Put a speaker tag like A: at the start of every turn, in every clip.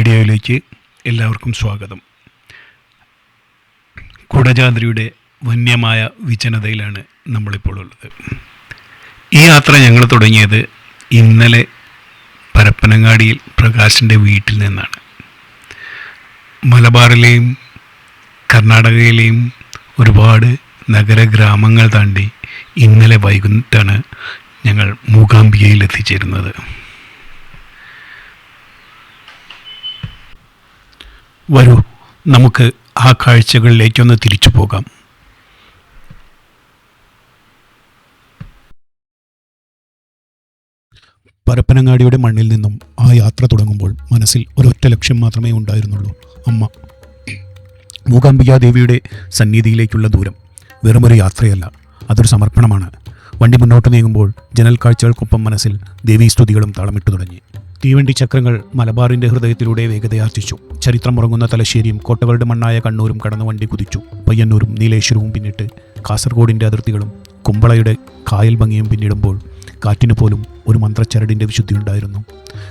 A: മീഡിയയിലേക്ക് എല്ലാവർക്കും സ്വാഗതം. കുടജാദ്രിയുടെ വന്യമായ വിജനതയിലാണ് നമ്മളിപ്പോൾ ഉള്ളത്. ഈ യാത്ര ഞങ്ങൾ തുടങ്ങിയത് ഇന്നലെ പരപ്പനങ്ങാടിയിൽ പ്രകാശിൻ്റെ വീട്ടിൽ നിന്നാണ്. മലബാറിലെയും കർണാടകയിലെയും ഒരുപാട് നഗര ഗ്രാമങ്ങൾ താണ്ടി ഇന്നലെ വൈകുന്നേരത്താണ് ഞങ്ങൾ മൂകാംബികയിൽ എത്തിച്ചേരുന്നത്. വരൂ, നമുക്ക് ആ കാഴ്ചകളിലേക്കൊന്ന് തിരിച്ചു പോകാം. പരപ്പനങ്ങാടിയുടെ മണ്ണിൽ നിന്നും ആ യാത്ര തുടങ്ങുമ്പോൾ മനസ്സിൽ ഒരൊറ്റ ലക്ഷ്യം മാത്രമേ ഉണ്ടായിരുന്നുള്ളൂ: അമ്മ. മൂകാംബികാദേവിയുടെ സന്നിധിയിലേക്കുള്ള ദൂരം വെറുമൊരു യാത്രയല്ല, അതൊരു സമർപ്പണമാണ്. വണ്ടി മുന്നോട്ട് നീങ്ങുമ്പോൾ ജനൽ കാഴ്ചകൾക്കൊപ്പം മനസ്സിൽ ദേവീസ്തുതികളും താളമിട്ടു തുടങ്ങി. തീവണ്ടി ചക്രങ്ങൾ മലബാറിൻ്റെ ഹൃദയത്തിലൂടെ വേഗതയാർജിച്ചു. ചരിത്രമുറങ്ങുന്ന തലശ്ശേരിയും കോട്ടകളുടെ മണ്ണായ കണ്ണൂരും കടന്നു വണ്ടി കുതിച്ചു. പയ്യന്നൂരും നീലേശ്വരവും പിന്നിട്ട് കാസർഗോഡിൻ്റെ അതിർത്തികളും കുമ്പളയുടെ കായൽ ഭംഗിയും പിന്നിടുമ്പോൾ കാറ്റിന് പോലും ഒരു മന്ത്രച്ചരടിൻ്റെ വിശുദ്ധിയുണ്ടായിരുന്നു.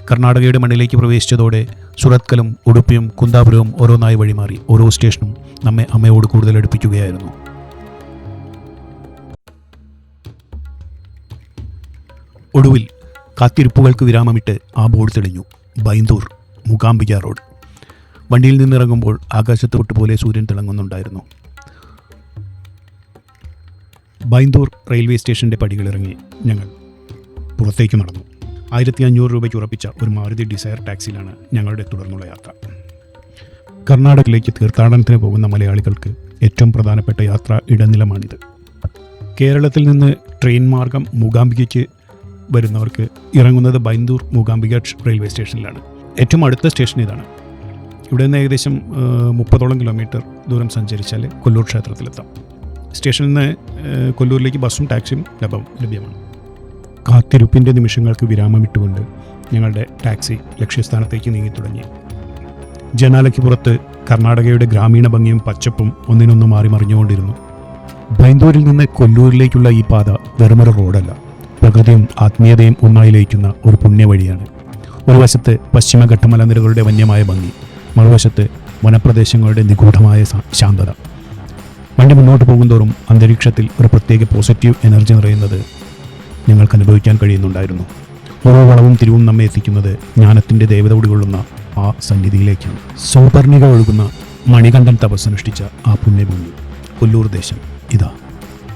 A: കർണാടകയുടെ മണ്ണിലേക്ക് പ്രവേശിച്ചതോടെ സുറത്കലും ഉടുപ്പിയും കുന്താപുരവും ഓരോന്നായി വഴിമാറി. ഓരോ സ്റ്റേഷനും നമ്മെ അമ്മയോട് കൂടുതൽ അടുപ്പിക്കുകയായിരുന്നു. ഒടുവിൽ കാത്തിരിപ്പുകൾക്ക് വിരാമമിട്ട് ആ ബോർഡ് തെളിഞ്ഞു: ബൈന്ദൂർ, മൂകാംബിക റോഡ്. വണ്ടിയിൽ നിന്നിറങ്ങുമ്പോൾ ആകാശത്ത് തൊട്ടുപോലെ സൂര്യൻ തിളങ്ങുന്നുണ്ടായിരുന്നു. ബൈന്ദൂർ റെയിൽവേ സ്റ്റേഷൻ്റെ പടികളിറങ്ങി ഞങ്ങൾ പുറത്തേക്ക് നടന്നു. 1500 രൂപയ്ക്ക് ഉറപ്പിച്ച ഒരു മാരുതി ഡിസയർ ടാക്സിയിലാണ് ഞങ്ങളുടെ തുടർന്നുള്ള യാത്ര. കർണാടകയിലേക്ക് തീർത്ഥാടനത്തിന് പോകുന്ന മലയാളികൾക്ക് ഏറ്റവും പ്രധാനപ്പെട്ട യാത്രാ ഇടനിലമാണിത്. കേരളത്തിൽ നിന്ന് ട്രെയിൻ മാർഗം മൂകാംബികയ്ക്ക് വരുന്നവർക്ക് ഇറങ്ങുന്നത് ബൈന്ദൂർ മൂകാംബിക റെയിൽവേ സ്റ്റേഷനിലാണ്. ഏറ്റവും അടുത്ത സ്റ്റേഷൻ ഇതാണ്. ഇവിടെ നിന്ന് ഏകദേശം 30ഓളം കിലോമീറ്റർ ദൂരം സഞ്ചരിച്ചാൽ കൊല്ലൂർ ക്ഷേത്രത്തിലെത്താം. സ്റ്റേഷനിൽ നിന്ന് കൊല്ലൂരിലേക്ക് ബസ്സും ടാക്സിയും ലഭ്യമാണ്. കാത്തിരിപ്പിൻ്റെ നിമിഷങ്ങൾക്ക് വിരാമമിട്ടുകൊണ്ട് ഞങ്ങളുടെ ടാക്സി ലക്ഷ്യസ്ഥാനത്തേക്ക് നീങ്ങിത്തുടങ്ങി. ജനാലയ്ക്ക് പുറത്ത് കർണാടകയുടെ ഗ്രാമീണ ഭംഗിയും പച്ചപ്പും ഒന്നിനൊന്ന് മാറി മറിഞ്ഞുകൊണ്ടിരുന്നു. ബൈന്ദൂരിൽ നിന്ന് കൊല്ലൂരിലേക്കുള്ള ഈ പാത വെറുമൊരു റോഡല്ല, പ്രകൃതിയും ആത്മീയതയും ഒന്നായി ലയിക്കുന്ന ഒരു പുണ്യവഴിയാണ്. ഒരു വശത്ത് പശ്ചിമഘട്ട മലനിരകളുടെ വന്യമായ ഭംഗി, മറുവശത്ത് വനപ്രദേശങ്ങളുടെ നിഗൂഢമായ ശാന്തത. വണ്ടി മുന്നോട്ട് പോകുന്തോറും അന്തരീക്ഷത്തിൽ ഒരു പ്രത്യേക പോസിറ്റീവ് എനർജി നിറയുന്നത് ഞങ്ങൾക്ക് അനുഭവിക്കാൻ കഴിയുന്നുണ്ടായിരുന്നു. ഓരോ വളവും തിരിവും നമ്മെ എത്തിക്കുന്നത് ജ്ഞാനത്തിൻ്റെ ദേവത ഉൾക്കൊള്ളുന്ന ആ സന്നിധിയിലേക്കാണ്. സൗപർണിക ഒഴുകുന്ന മണികണ്ഠൻ തപസ്സനുഷ്ഠിച്ച ആ പുണ്യഭൂമി കൊല്ലൂർ ദേശം ഇതാ.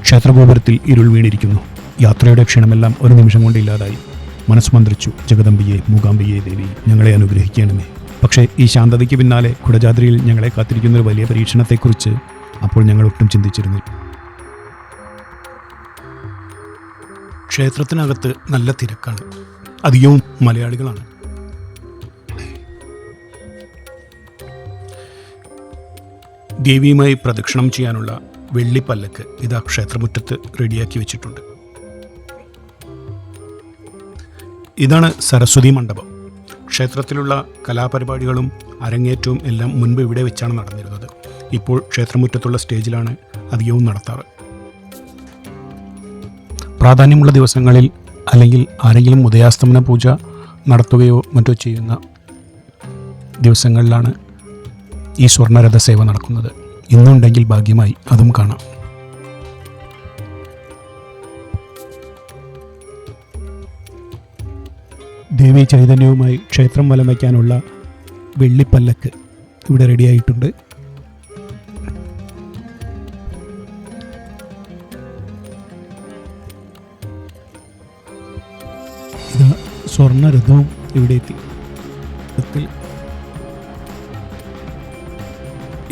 A: ക്ഷേത്രഗോപുരത്തിൽ ഇരുൾ വീണിരിക്കുന്നു. യാത്രയുടെ ക്ഷണമെല്ലാം ഒരു നിമിഷം കൊണ്ട് ഇല്ലാതായി. മനസ്സ് മന്ത്രിച്ചു: ജഗദംബിയെ, മൂകാംബിയെ ദേവി, ഞങ്ങളെ അനുഗ്രഹിക്കണമേ. പക്ഷേ ഈ ശാന്തതയ്ക്ക് പിന്നാലെ കുടജാദ്രിയിൽ ഞങ്ങളെ കാത്തിരിക്കുന്ന ഒരു വലിയ പരീക്ഷണത്തെക്കുറിച്ച് അപ്പോൾ ഞങ്ങൾ ഒട്ടും ചിന്തിച്ചിരുന്നില്ല. ക്ഷേത്രത്തിനകത്ത് നല്ല തിരക്കാണ്. അധികവും മലയാളികളാണ്. ദേവിയുമായി പ്രദക്ഷിണം ചെയ്യാനുള്ള വെള്ളിപ്പല്ലക്ക് ഇതാ ക്ഷേത്രമുറ്റത്ത് റെഡിയാക്കി വെച്ചിട്ടുണ്ട്. ഇതാണ് സരസ്വതി മണ്ഡപം. ക്ഷേത്രത്തിലുള്ള കലാപരിപാടികളും അരങ്ങേറ്റവും എല്ലാം മുൻപ് ഇവിടെ വെച്ചാണ് നടന്നിരുന്നത്. ഇപ്പോൾ ക്ഷേത്രമുറ്റത്തുള്ള സ്റ്റേജിലാണ് അധികവും നടത്താറ്. പ്രാധാന്യമുള്ള ദിവസങ്ങളിൽ അല്ലെങ്കിൽ ആരെങ്കിലും ഉദയാസ്തമന പൂജ നടത്തുകയോ മറ്റോ ചെയ്യുന്ന ദിവസങ്ങളിലാണ് ഈ സ്വർണ്ണരഥ സേവ നടക്കുന്നത്. ഇന്നുണ്ടെങ്കിൽ ഭാഗ്യമായി അതും കാണാം. ദേവി ചൈതന്യവുമായി ക്ഷേത്രം വലം വയ്ക്കാനുള്ള വെള്ളിപ്പല്ലക്ക് ഇവിടെ റെഡിയായിട്ടുണ്ട്. ഇത് സ്വർണ്ണരഥവും ഇവിടെ എത്തി.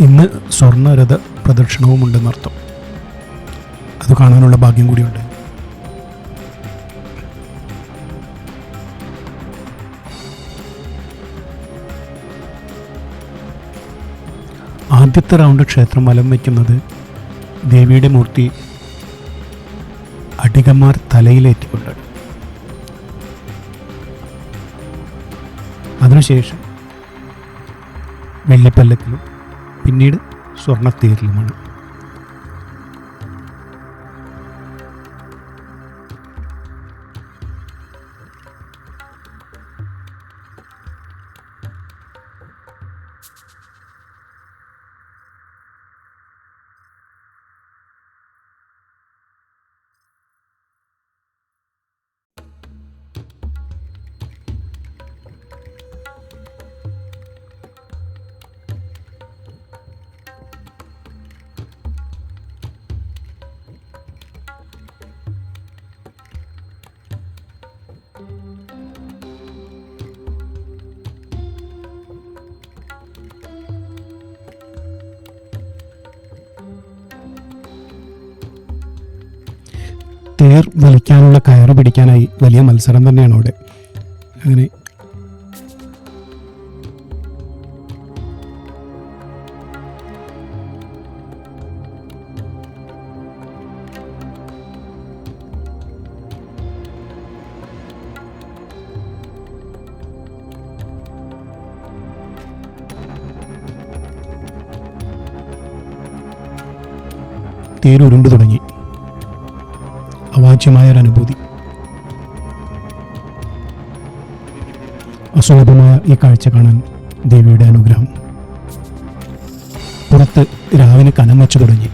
A: ഇന്ന് സ്വർണ്ണരഥ പ്രദക്ഷിണവും ഉണ്ടെന്നർത്ഥം. അത് കാണാനുള്ള ഭാഗ്യം കൂടിയുണ്ട്. ആദ്യത്തെ റൗണ്ട് ക്ഷേത്രം വലം വയ്ക്കുന്നത് ദേവിയുടെ മൂർത്തി അടികന്മാർ തലയിലേറ്റിക്കൊണ്ടാണ്. അതിനുശേഷം വെള്ളിപ്പല്ലക്കിലും പിന്നീട് സ്വർണ്ണത്തേരിലുമാണ്. ടയർ വലിക്കാനുള്ള കയറ് പിടിക്കാനായി വലിയ മത്സരം തന്നെയാണ് അവിടെ. അങ്ങനെ തേരുരുണ്ടു തുടങ്ങി. അവാച്യമായൊരനുഭൂതി. അസുലഭമായ ഈ കാഴ്ച കാണാൻ ദേവിയുടെ അനുഗ്രഹം. പുറത്ത് രാവിലെ കനം വച്ചു തുടങ്ങി.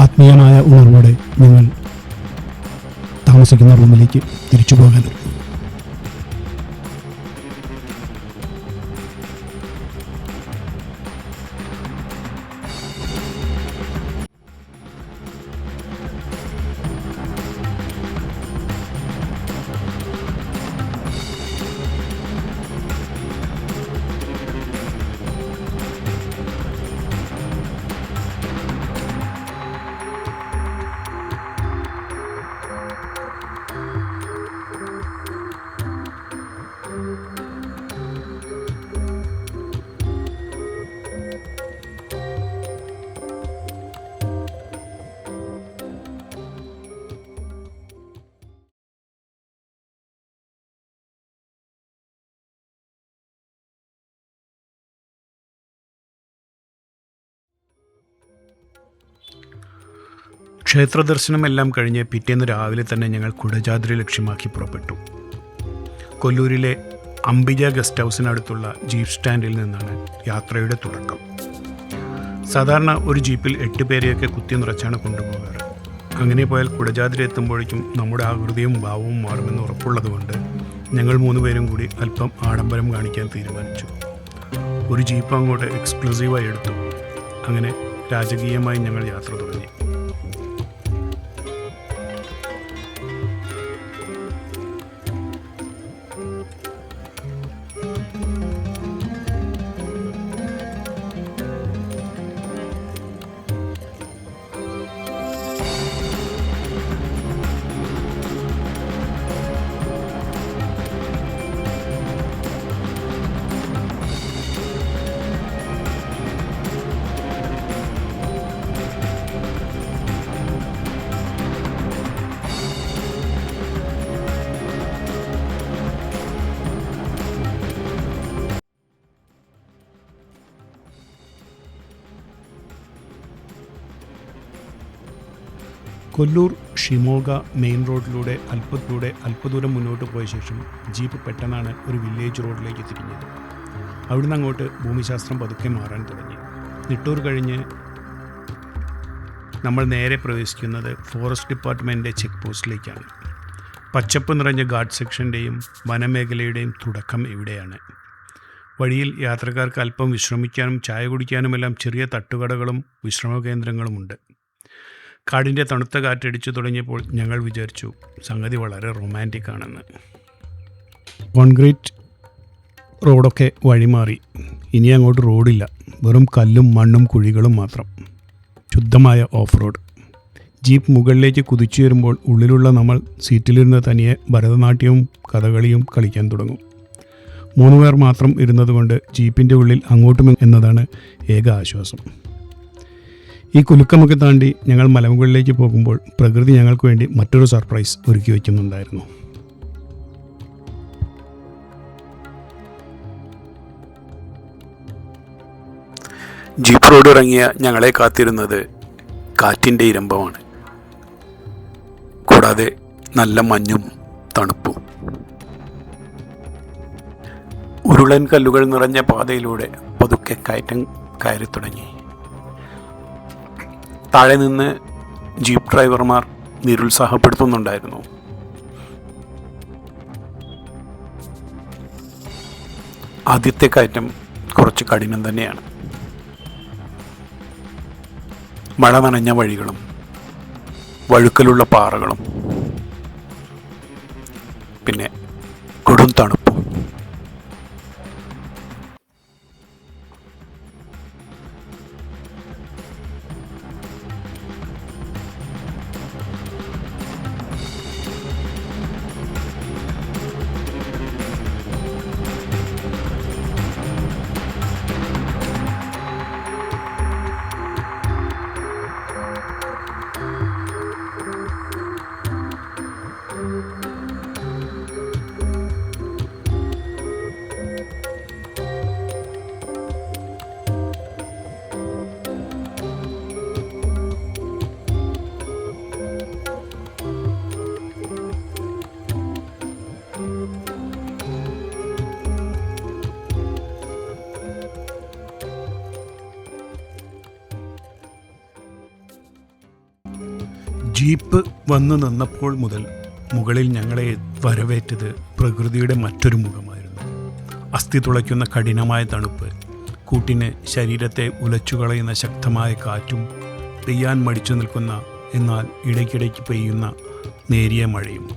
A: ആത്മീയമായ ഉണർവോടെ ഞങ്ങൾ താമസിക്കുന്ന റൂമിലേക്ക് തിരിച്ചു പോകാൻ. ക്ഷേത്ര ദർശനമെല്ലാം കഴിഞ്ഞ് പിറ്റേന്ന് രാവിലെ തന്നെ ഞങ്ങൾ കുടജാദ്രി ലക്ഷ്യമാക്കി പുറപ്പെട്ടു. കൊല്ലൂരിലെ അംബിജ ഗസ്റ്റ് ഹൗസിനടുത്തുള്ള ജീപ്പ് സ്റ്റാൻഡിൽ നിന്നാണ് യാത്രയുടെ തുടക്കം. സാധാരണ ഒരു ജീപ്പിൽ 8 പേരെയൊക്കെ കുത്തി നിറച്ചാണ് കൊണ്ടുപോകാറ്. അങ്ങനെ പോയാൽ കുടജാദ്രി എത്തുമ്പോഴേക്കും നമ്മുടെ ആകൃതിയും ഭാവവും മാറുമെന്ന് ഉറപ്പുള്ളതുകൊണ്ട് ഞങ്ങൾ 3 പേരും കൂടി അല്പം ആഡംബരം കാണിക്കാൻ തീരുമാനിച്ചു. ഒരു ജീപ്പ് അങ്ങോട്ട് എക്സ്ക്ലൂസീവായി എടുത്തു. അങ്ങനെ രാജകീയമായി ഞങ്ങൾ യാത്ര തുടങ്ങി. കൊല്ലൂർ ഷിമോഗ മെയിൻ റോഡിലൂടെ അല്പദൂരം മുന്നോട്ട് പോയ ശേഷം ജീപ്പ് പെട്ടെന്നാണ് ഒരു വില്ലേജ് റോഡിലേക്ക് തിരിഞ്ഞത്. അവിടുന്ന് അങ്ങോട്ട് ഭൂമിശാസ്ത്രം പതുക്കെ മാറാൻ തുടങ്ങി. നിട്ടൂർ കഴിഞ്ഞ് നമ്മൾ നേരെ പ്രവേശിക്കുന്നത് ഫോറസ്റ്റ് ഡിപ്പാർട്ട്മെൻറ്റിൻ്റെ ചെക്ക് പോസ്റ്റിലേക്കാണ്. പച്ചപ്പ് നിറഞ്ഞ ഗാർഡ് സെക്ഷൻ്റെയും വനമേഖലയുടെയും തുടക്കം ഇവിടെയാണ്. വഴിയിൽ യാത്രക്കാർക്ക് അല്പം വിശ്രമിക്കാനും ചായ കുടിക്കാനുമെല്ലാം ചെറിയ തട്ടുകടകളും വിശ്രമ കേന്ദ്രങ്ങളുമുണ്ട്. കാടിൻ്റെ തണുത്ത കാറ്റടിച്ചു തുടങ്ങിയപ്പോൾ ഞങ്ങൾ വിചാരിച്ചു സംഗതി വളരെ റൊമാൻറ്റിക് ആണെന്ന്. കോൺക്രീറ്റ് റോഡൊക്കെ വഴിമാറി. ഇനി അങ്ങോട്ട് റോഡില്ല, വെറും കല്ലും മണ്ണും കുഴികളും മാത്രം. ശുദ്ധമായ ഓഫ് റോഡ്. ജീപ്പ് മുകളിലേക്ക് കുതിച്ചു വരുമ്പോൾ ഉള്ളിലുള്ള നമ്മൾ സീറ്റിലിരുന്ന് തനിയെ ഭരതനാട്യവും കഥകളിയും കളിക്കാൻ തുടങ്ങും. 3 പേർ മാത്രം ഇരുന്നതുകൊണ്ട് ജീപ്പിൻ്റെ ഉള്ളിൽ അങ്ങോട്ടും എന്നതാണ് ഏക ആശ്വാസം. ഈ കുലുക്കമൊക്കെ താണ്ടി ഞങ്ങൾ മലമുകളിലേക്ക് പോകുമ്പോൾ പ്രകൃതി ഞങ്ങൾക്ക് വേണ്ടി മറ്റൊരു സർപ്രൈസ് ഒരുക്കി വയ്ക്കുന്നുണ്ടായിരുന്നു. ജീപ്പ് റോഡ് ഇറങ്ങിയ ഞങ്ങളെ കാത്തിരുന്നത് കാറ്റിൻ്റെ ഇരമ്പമാണ്. കൂടാതെ നല്ല മഞ്ഞും തണുപ്പും. ഉരുളൻ കല്ലുകൾ നിറഞ്ഞ പാതയിലൂടെ പതുക്കെ കയറ്റം കയറി തുടങ്ങി. താഴെ നിന്ന് ജീപ്പ് ഡ്രൈവർമാർ നിരുത്സാഹപ്പെടുത്തുന്നുണ്ടായിരുന്നു. ആദ്യത്തെ കയറ്റം കുറച്ച് കഠിനം തന്നെയാണ്. മഴ നനഞ്ഞ വഴികളും വഴുക്കലുള്ള പാറകളും പിന്നെ കൊടും തണുപ്പും. ജീപ്പ് വന്നു നിന്നപ്പോൾ മുതൽ മുകളിൽ ഞങ്ങളെ വരവേറ്റത് പ്രകൃതിയുടെ മറ്റൊരു മുഖമായിരുന്നു. അസ്ഥി തുളയ്ക്കുന്ന കഠിനമായ തണുപ്പ്, കൂട്ടിന് ശരീരത്തെ ഉലച്ചുകളയുന്ന ശക്തമായ കാറ്റും, പെയ്യാൻ മടിച്ചു നിൽക്കുന്ന എന്നാൽ ഇടയ്ക്കിടയ്ക്ക് പെയ്യുന്ന നേരിയ മഴയും.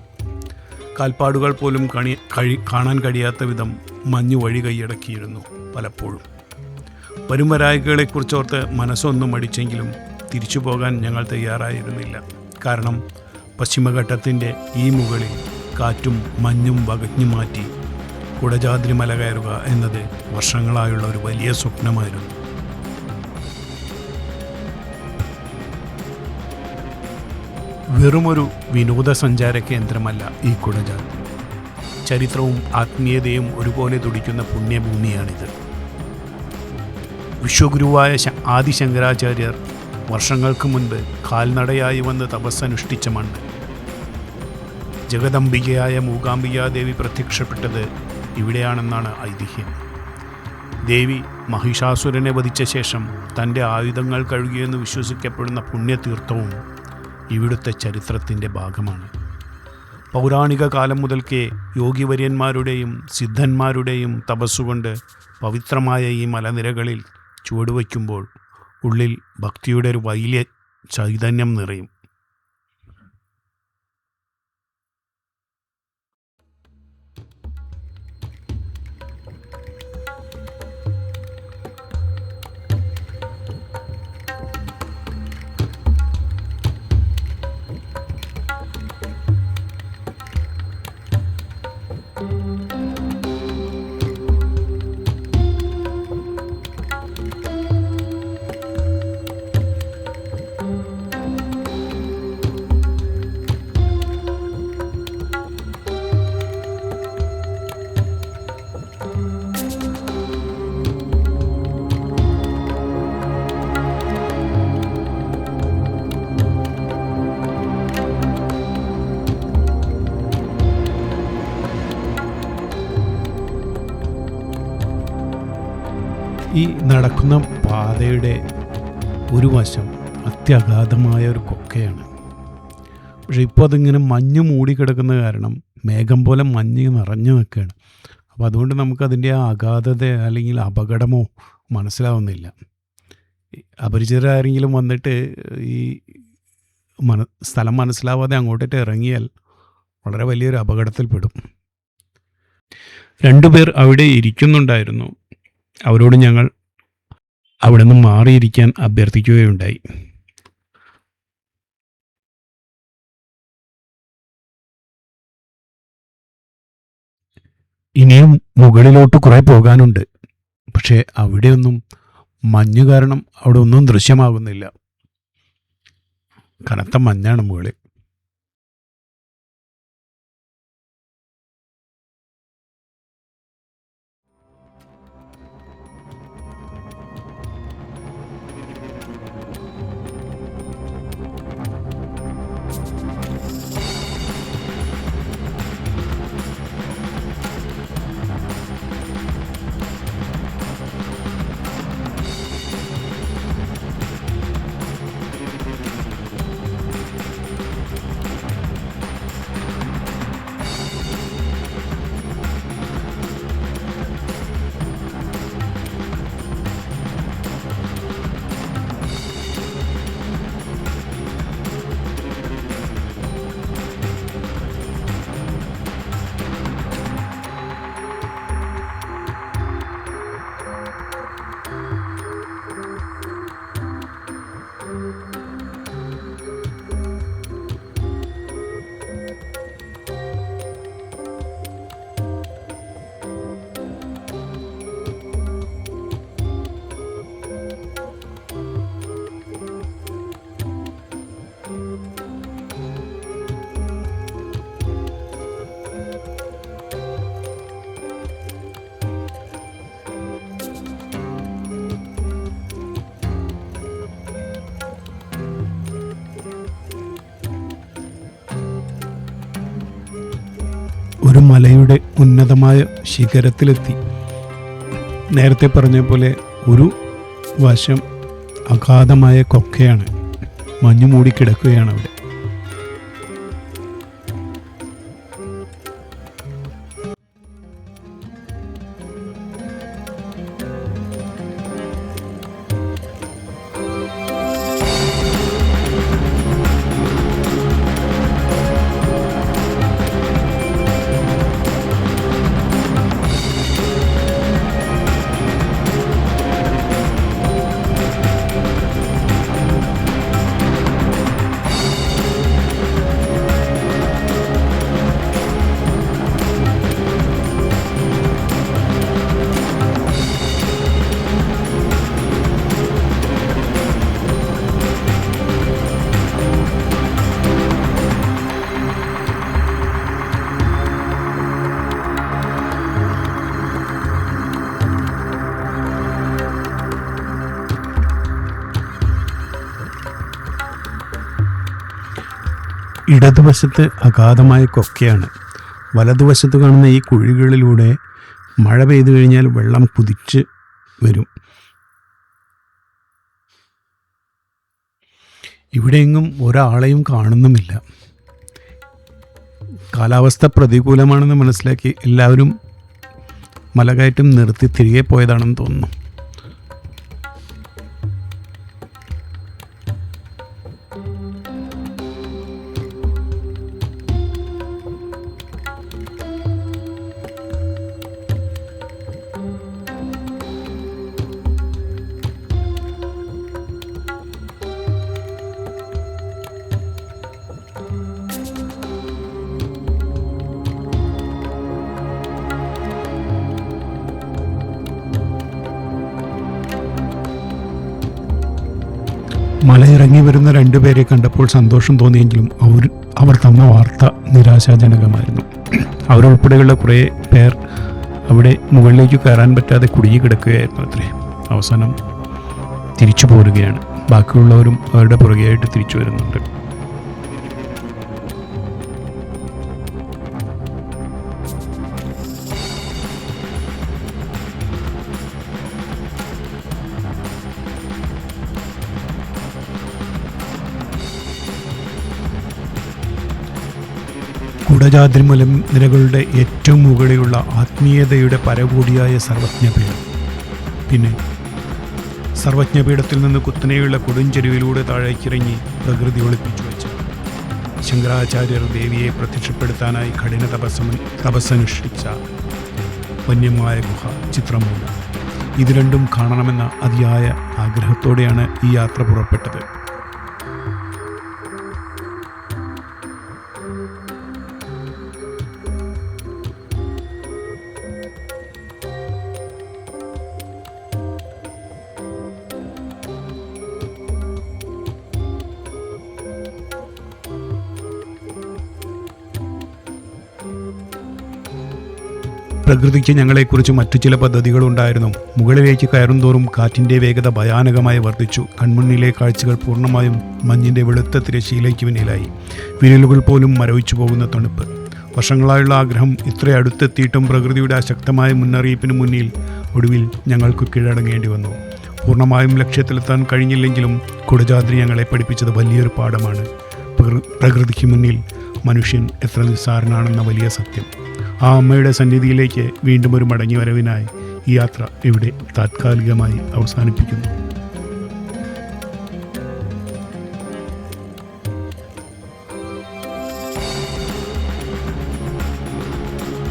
A: കാൽപ്പാടുകൾ പോലും കാണാൻ കഴിയാത്ത വിധം മഞ്ഞ് വഴി കൈയടക്കിയിരുന്നു പലപ്പോഴും. വരും വരായികളെക്കുറിച്ചോർത്ത് മനസ്സൊന്നും മടിച്ചെങ്കിലും തിരിച്ചു പോകാൻ ഞങ്ങൾ തയ്യാറായിരുന്നില്ല. കാരണം പശ്ചിമഘട്ടത്തിൻ്റെ ഈ മുകളിൽ കാറ്റും മഞ്ഞും വകഞ്ഞു മാറ്റി കുടജാദ്രി മല കയറുക എന്നത് വർഷങ്ങളായുള്ള ഒരു വലിയ സ്വപ്നമായിരുന്നു. വെറുമൊരു വിനോദസഞ്ചാര കേന്ദ്രമല്ല ഈ കുടജാദ്രി. ചരിത്രവും ആത്മീയതയും ഒരുപോലെ തുടിക്കുന്ന പുണ്യഭൂമിയാണിത്. വിശ്വഗുരുവായ ആദിശങ്കരാചാര്യർ വർഷങ്ങൾക്ക് മുൻപ് കാൽനടയായി വന്ന് തപസ്സനുഷ്ഠിച്ച മണ്ണ്. ജഗദംബികയായ മൂകാംബികാദേവി പ്രത്യക്ഷപ്പെട്ടത് ഇവിടെയാണെന്നാണ് ഐതിഹ്യം. ദേവി മഹിഷാസുരനെ വധിച്ച ശേഷം തൻ്റെ ആയുധങ്ങൾ കഴുകിയെന്ന് വിശ്വസിക്കപ്പെടുന്ന പുണ്യതീർത്ഥവും ഇവിടുത്തെ ചരിത്രത്തിൻ്റെ ഭാഗമാണ്. പൗരാണിക കാലം മുതൽക്കേ യോഗിവര്യന്മാരുടെയും സിദ്ധന്മാരുടെയും തപസ്സുകൊണ്ട് പവിത്രമായ ഈ മലനിരകളിൽ ചുവടുവയ്ക്കുമ്പോൾ ഉള്ളിൽ ഭക്തിയുടെ ഒരു വലിയ ചൈതന്യം നിറയും. ഈ നടക്കുന്ന പാതയുടെ ഒരു വശം അത്യഗാധമായ ഒരു കൊക്കയാണ്. പക്ഷെ ഇപ്പോൾ അതിങ്ങനെ മഞ്ഞ് മൂടിക്കിടക്കുന്ന കാരണം മേഘം പോലെ മഞ്ഞ് നിറഞ്ഞു നിൽക്കുകയാണ്. അപ്പോൾ അതുകൊണ്ട് നമുക്കതിൻ്റെ ആ അഗാധത അല്ലെങ്കിൽ അപകടമോ മനസ്സിലാവുന്നില്ല. അപരിചിതരാരെങ്കിലും വന്നിട്ട് ഈ സ്ഥലം മനസ്സിലാവാതെ അങ്ങോട്ടേക്ക് ഇറങ്ങിയാൽ വളരെ വലിയൊരു അപകടത്തിൽപ്പെടും. 2 പേർ അവിടെ ഇരിക്കുന്നുണ്ടായിരുന്നു. അവരോട് ഞങ്ങൾ അവിടെ നിന്ന് മാറിയിരിക്കാൻ അഭ്യർത്ഥിക്കുകയുണ്ടായി. ഇനിയും മുകളിലോട്ട് കുറേ പോകാനുണ്ട്. പക്ഷേ അവിടെയൊന്നും മഞ്ഞ് കാരണം അവിടെ ഒന്നും ദൃശ്യമാകുന്നില്ല. കനത്ത മഞ്ഞാണ് മുകളിൽ. ഒരു മലയുടെ ഉന്നതമായ ശിഖരത്തിലെത്തി. നേരത്തെ പറഞ്ഞ പോലെ ഒരു വശം അഗാധമായ കൊക്കയാണ്, മഞ്ഞു മൂടിക്കിടക്കുകയാണ് അവിടെ. ഇടതുവശത്ത് അഗാധമായ കൊക്കയാണ്. വലതുവശത്ത് കാണുന്ന ഈ കുഴികളിലൂടെ മഴ പെയ്തു കഴിഞ്ഞാൽ വെള്ളം കുതിച്ച് വരും. ഇവിടെയെങ്ങും ഒരാളെയും കാണുന്നുമില്ല. കാലാവസ്ഥ പ്രതികൂലമാണെന്ന് മനസ്സിലാക്കി എല്ലാവരും മലകയറ്റം നിർത്തി തിരികെ പോയതാണെന്ന് തോന്നുന്നു. മലയിറങ്ങി വരുന്ന രണ്ടുപേരെ കണ്ടപ്പോൾ സന്തോഷം തോന്നിയെങ്കിലും അവർ തന്ന വാർത്ത നിരാശാജനകമായിരുന്നു. അവരുൾപ്പെടെയുള്ള കുറേ പേർ അവിടെ മുകളിലേക്ക് കയറാൻ പറ്റാതെ കുടുങ്ങി കിടക്കുകയായിരുന്നു അത്രേ. അവസാനം തിരിച്ചു പോരുകയാണ്. ബാക്കിയുള്ളവരും അവരുടെ പുറകെയായിട്ട് തിരിച്ചു വരുന്നുണ്ട്. കുടജാദ്രി മലനിരകളുടെ ഏറ്റവും മുകളിലുള്ള ആത്മീയതയുടെ പരകൂടിയായ സർവജ്ഞപീഠം. പിന്നെ സർവജ്ഞപീഠത്തിൽ നിന്ന് കുത്തനെയുള്ള കൊടുഞ്ചെരുവിലൂടെ താഴേക്കിറങ്ങി പ്രകൃതി ഒളിപ്പിച്ചു വെച്ച ശങ്കരാചാര്യർ ദേവിയെ പ്രത്യക്ഷപ്പെടുത്താനായി കഠിന തപസ്സനുഷ്ഠിച്ച വന്യമായ ഗുഹ ചിത്രമുണ്ട്. ഇത് രണ്ടും കാണണമെന്ന അതിയായ ആഗ്രഹത്തോടെയാണ് ഈ യാത്ര പുറപ്പെട്ടത്. പ്രകൃതിക്ക് ഞങ്ങളെക്കുറിച്ച് മറ്റു ചില പദ്ധതികളുണ്ടായിരുന്നു. മുകളിലേക്ക് കയറുന്തോറും കാറ്റിൻ്റെ വേഗത ഭയാനകമായി വർദ്ധിച്ചു. കൺമുന്നിലെ കാഴ്ചകൾ പൂർണ്ണമായും മഞ്ഞിൻ്റെ വെളുത്ത തിരശ്ശീലയ്ക്ക് പിന്നിലായി. വിരലുകൾ പോലും മരവിച്ചു പോകുന്ന തണുപ്പ്. വർഷങ്ങളായുള്ള ആഗ്രഹം ഇത്ര അടുത്തെത്തിയിട്ടും പ്രകൃതിയുടെ അശക്തമായ മുന്നറിയിപ്പിന് മുന്നിൽ ഒടുവിൽ ഞങ്ങൾക്ക് കീഴടങ്ങേണ്ടി വന്നു. പൂർണ്ണമായും ലക്ഷ്യത്തിലെത്താൻ കഴിഞ്ഞില്ലെങ്കിലും കുടജാദ്രി ഞങ്ങളെ പഠിപ്പിച്ചത് വലിയൊരു പാഠമാണ്. പ്രകൃതിക്ക് മുന്നിൽ മനുഷ്യൻ എത്ര നിസ്സാരനാണെന്ന വലിയ സത്യം. ആ അമ്മയുടെ സന്നിധിയിലേക്ക് വീണ്ടും ഒരു മടങ്ങി വരവിനായി ഈ യാത്ര ഇവിടെ താത്കാലികമായി അവസാനിപ്പിക്കുന്നു.